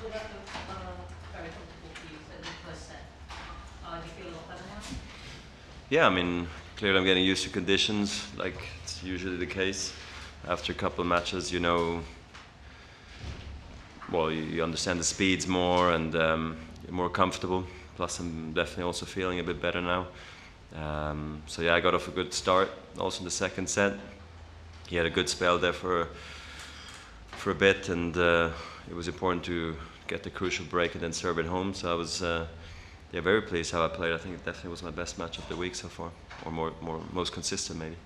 ended up very comfortable for you in the first set. Do you feel a lot better now? Yeah, I mean, clearly I'm getting used to conditions, like it's usually the case. After a couple of matches, you know, well, you understand the speeds more and you're more comfortable. Plus, I'm definitely also feeling a bit better now. So yeah, I got off a good start. Also in the second set, he had a good spell there for a bit, and it was important to get the crucial break and then serve it home. So I was yeah, very pleased how I played. I think it definitely was my best match of the week so far, or most consistent maybe.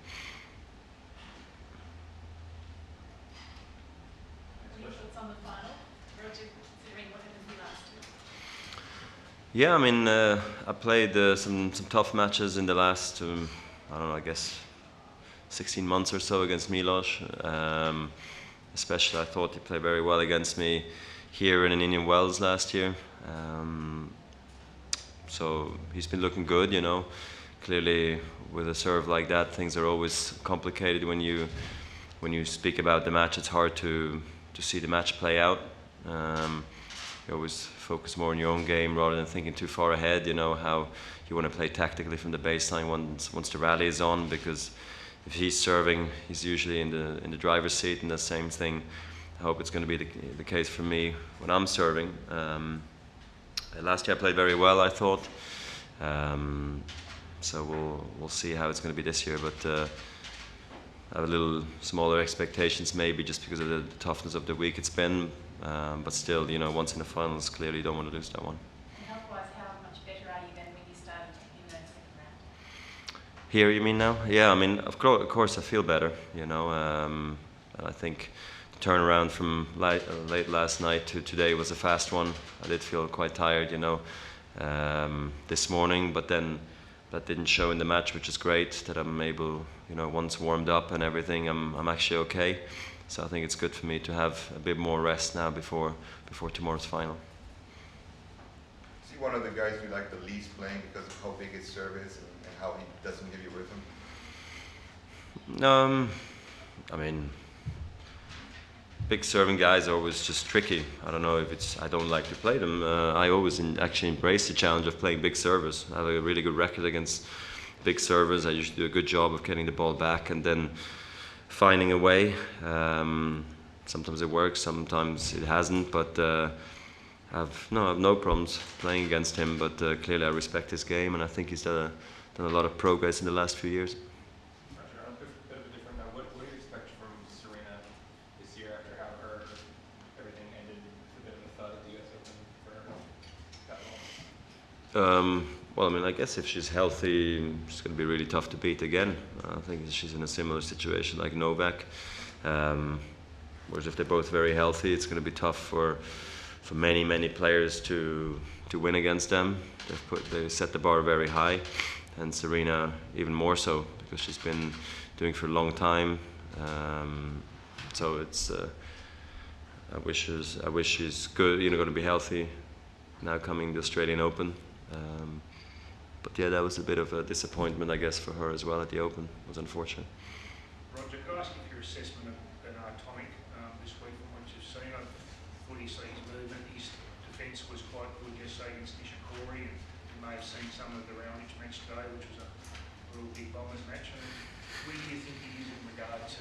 Any thoughts on the final, Roger, considering what happened in the last two? Yeah, I mean, I played some tough matches in the last, I don't know, I guess 16 months or so against Milos. Especially, I thought he played very well against me here in Indian Wells last year. So he's been looking good, you know. Clearly, with a serve like that, things are always complicated when you speak about the match. It's hard to see the match play out. You always focus more on your own game rather than thinking too far ahead. You know how you want to play tactically from the baseline once the rally is on, because if he's serving, he's usually in the driver's seat, and the same thing. I hope it's going to be the case for me when I'm serving. Last year I played very well, I thought. So we'll see how it's going to be this year, but I have a little smaller expectations maybe just because of the toughness of the week it's been. But still, you know, once in the finals, clearly you don't want to lose that one. And health-wise, how much better are you than when you started in the second round? Here, you mean now? Yeah, I mean, of course I feel better, you know. And I think the turnaround from late last night to today was a fast one. I did feel quite tired, you know, this morning, but then that didn't show in the match, which is great, that I'm able, you know, once warmed up and everything, I'm actually okay. So I think it's good for me to have a bit more rest now before tomorrow's final. Is he one of the guys you like the least playing because of how big his serve is and how he doesn't give you rhythm? I mean, big serving guys are always just tricky. I don't know if I don't like to play them. I always actually embrace the challenge of playing big servers. I have a really good record against big servers. I usually do a good job of getting the ball back and then finding a way. Sometimes it works, sometimes it hasn't, but I have no problems playing against him, but clearly I respect his game, and I think he's done a lot of progress in the last few years. Roger, on a bit of a different note, what do you expect from Serena this year after how everything ended? It's a bit of a thud at the US Open for that long. Well, I mean, I guess if she's healthy, she's going to be really tough to beat again. I think she's in a similar situation like Novak. Whereas if they're both very healthy, it's going to be tough for many players to win against them. They set the bar very high, and Serena even more so because she's been doing it for a long time. So it's I wish she's good. You know, going to be healthy now coming the Australian Open. But yeah, that was a bit of a disappointment, I guess, for her as well at the Open. It was unfortunate. Roger, could I ask you for your assessment of Bernard Tomic this week from what you've seen? I thought you see his movement, his defence was quite good yesterday against Nishikori, and you may have seen some of the Raonic match today, which was a real big bombers match. And where do you think he is in regard to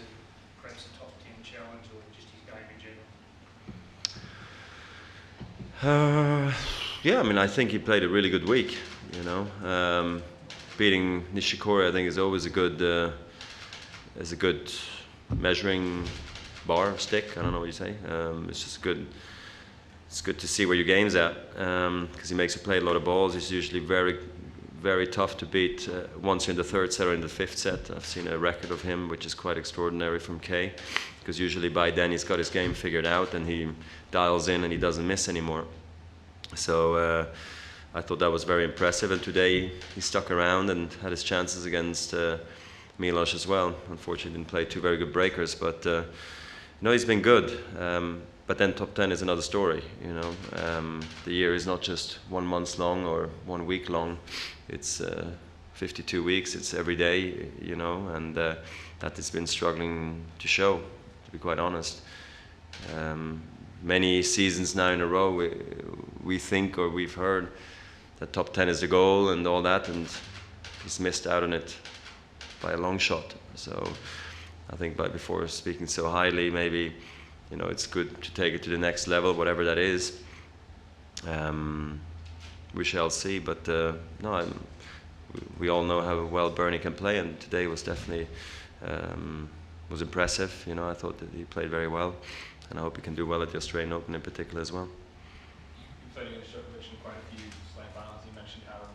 perhaps the top 10 challenge or just his game in general? Yeah, I mean, I think he played a really good week. You know, beating Nishikori, I think, is always a good measuring bar stick. I don't know what you say. It's just good. It's good to see where your game's at because he makes you play a lot of balls. He's usually very tough to beat once you're in the third set or in the fifth set. I've seen a record of him, which is quite extraordinary from Kay, because usually by then he's got his game figured out and he dials in and he doesn't miss anymore. So I thought that was very impressive, and today he stuck around and had his chances against Milos as well. Unfortunately didn't play two very good breakers, but he's been good. But then top 10 is another story, you know. The year is not just 1 month long or 1 week long. It's 52 weeks, it's every day, you know, and that has been struggling to show, to be quite honest. many seasons now in a row, we think or we've heard that top 10 is the goal and all that, and he's missed out on it by a long shot. So I think before speaking so highly, maybe, you know, it's good to take it to the next level, whatever that is. We shall see, but no, we all know how well Bernie can play, and today was definitely was impressive. You know, I thought that he played very well, and I hope he can do well at the Australian Open in particular as well. You played against Djokovic in quite a few slam finals. You mentioned how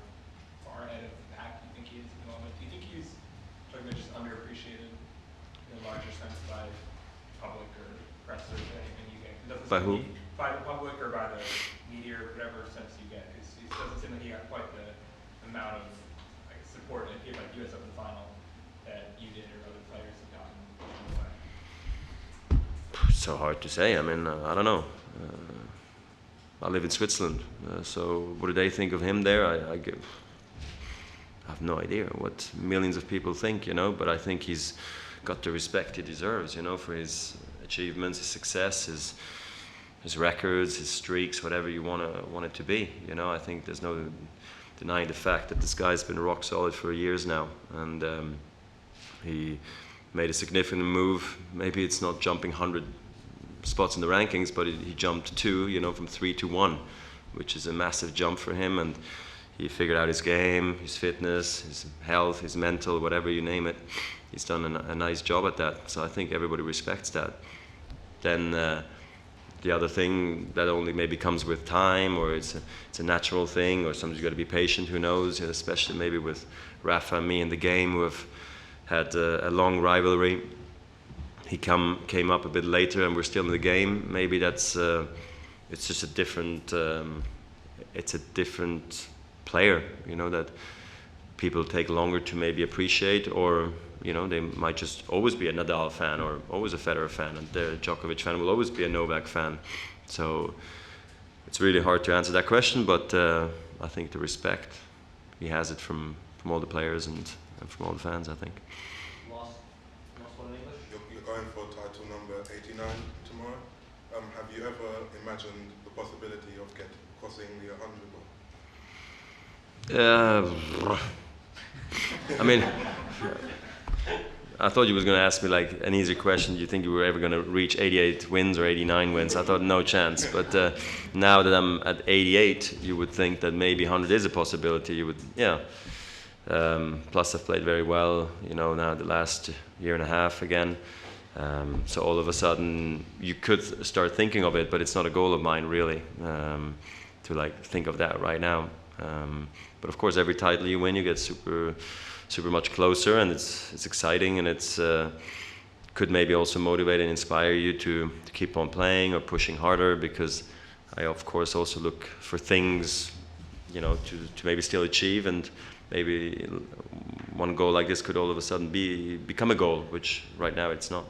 far ahead of the pack you think he is at the moment. Do you think he's Djokovic is underappreciated in a larger sense by public or press or anything you get? It doesn't By who? seem by the public or by the media or whatever sense you get. It doesn't seem like he got quite the amount of like, support in a game like US Open final that you did or other players have gotten. So hard to say. I mean, I don't know. I live in Switzerland, so what do they think of him there? I have no idea what millions of people think, you know, but I think he's got the respect he deserves, you know, for his achievements, his success, his records, his streaks, whatever you want it to be. You know, I think there's no denying the fact that this guy's been rock solid for years now, and he made a significant move. Maybe it's not jumping 100 spots in the rankings, but he jumped 2, you know, from 3 to 1, which is a massive jump for him, and he figured out his game, his fitness, his health, his mental, whatever you name it. He's done a nice job at that, so I think everybody respects that. Then the other thing that only maybe comes with time, or it's a natural thing, or sometimes you got to be patient. Who knows? You know, especially maybe with Rafa and me in the game, who have had a long rivalry. He came up a bit later, and we're still in the game. Maybe that's it's just a different. It's a different player, you know, that people take longer to maybe appreciate, or you know, they might just always be a Nadal fan or always a Federer fan, and the Djokovic fan will always be a Novak fan. So it's really hard to answer that question, but I think the respect, he has it from all the players and from all the fans, I think. Last one in English. You're going for title number 89 tomorrow. Have you ever imagined the possibility of crossing the 100 mark? I mean, I thought you was going to ask me like an easy question. Do you think you were ever going to reach 88 wins or 89 wins? I thought no chance. But now that I'm at 88, you would think that maybe 100 is a possibility. You would, yeah. Plus, I've played very well, you know, now the last year and a half again. So all of a sudden, you could start thinking of it, but it's not a goal of mine really to like think of that right now. But of course, every title you win, you get super much closer, and it's exciting, and it's could maybe also motivate and inspire you to keep on playing or pushing harder, because I of course also look for things, you know, to maybe still achieve, and maybe one goal like this could all of a sudden become a goal, which right now it's not.